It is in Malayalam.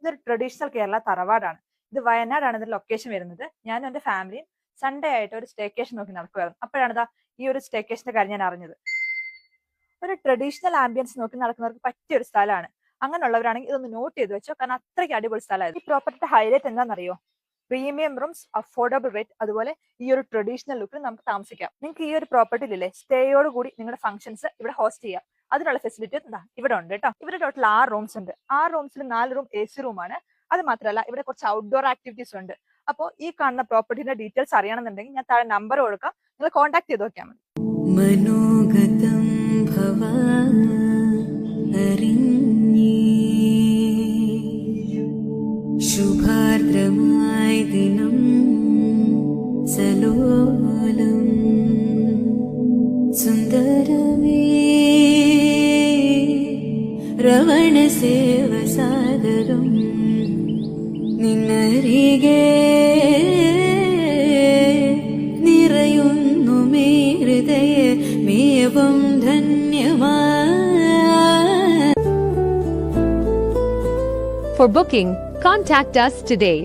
ഇതൊരു ട്രഡീഷണൽ കേരള തറവാടാണ്. ഇത് വയനാടാണ് ഇതിന്റെ ലൊക്കേഷൻ വരുന്നത്. ഞാനും എന്റെ ഫാമിലിയും സൺഡേ ആയിട്ട് ഒരു സ്റ്റേക്കേഷൻ നോക്കി നടക്കുമായിരുന്നു. അപ്പോഴാണ് ഇതാ ഈ ഒരു സ്റ്റേക്കേഷന്റെ കാര്യം ഞാൻ അറിഞ്ഞത്. ഒരു ട്രഡീഷണൽ ആംബിയൻസ് നോക്കി നടക്കുന്നവർക്ക് പറ്റിയ ഒരു സ്ഥലമാണ്. അങ്ങനെയുള്ളവരാണെങ്കിൽ ഇതൊന്ന് നോട്ട് ചെയ്ത് വെച്ചോ, കാരണം അത്രയ്ക്ക് അടിപൊളി സ്ഥലമായിരുന്നു. ഈ പ്രോപ്പർട്ടിയുടെ ഹൈലൈറ്റ് എന്താണെന്നറിയോ? പ്രീമിയം റൂംസ്, അഫോർഡബിൾ റേറ്റ്, അതുപോലെ ഈ ഒരു ട്രഡീഷണൽ ലുക്കിൽ നമുക്ക് താമസിക്കാം. നിങ്ങൾക്ക് ഈ ഒരു പ്രോപ്പർട്ടിയിലെ സ്റ്റേയോട് കൂടി നിങ്ങളുടെ ഫംഗ്ഷൻസ് ഇവിടെ ഹോസ്റ്റ് ചെയ്യാം. അതിനുള്ള ഫെസിലിറ്റി എന്താ ഇവിടെ ഉണ്ട് കേട്ടോ. ഇവിടെ ടോട്ടൽ 6 റൂംസ് ഉണ്ട്. 6 റൂംസിൽ 4 റൂം AC റൂമാണ്. അത് മാത്രമല്ല ഇവിടെ കുറച്ച് ഔട്ട്ഡോർ ആക്ടിവിറ്റീസ് ഉണ്ട്. അപ്പോൾ ഈ കാണുന്ന പ്രോപ്പർട്ടിന്റെ ഡീറ്റെയിൽസ് അറിയണമെന്നുണ്ടെങ്കിൽ ഞാൻ താഴെ നമ്പർ കൊടുക്കാം, നിങ്ങൾ കോൺടാക്ട് ചെയ്ത് നോക്കിയാൽ മതി. മനോഗതം ശുഭാർദ്രമായ ദിനം സലോലം സുന്ദരമേ രവണ സേവസാദരം നിന്നരികെ നിറയുന്നു മേ ഹൃദയ മേവം ധന്യമാ. For booking, contact us today.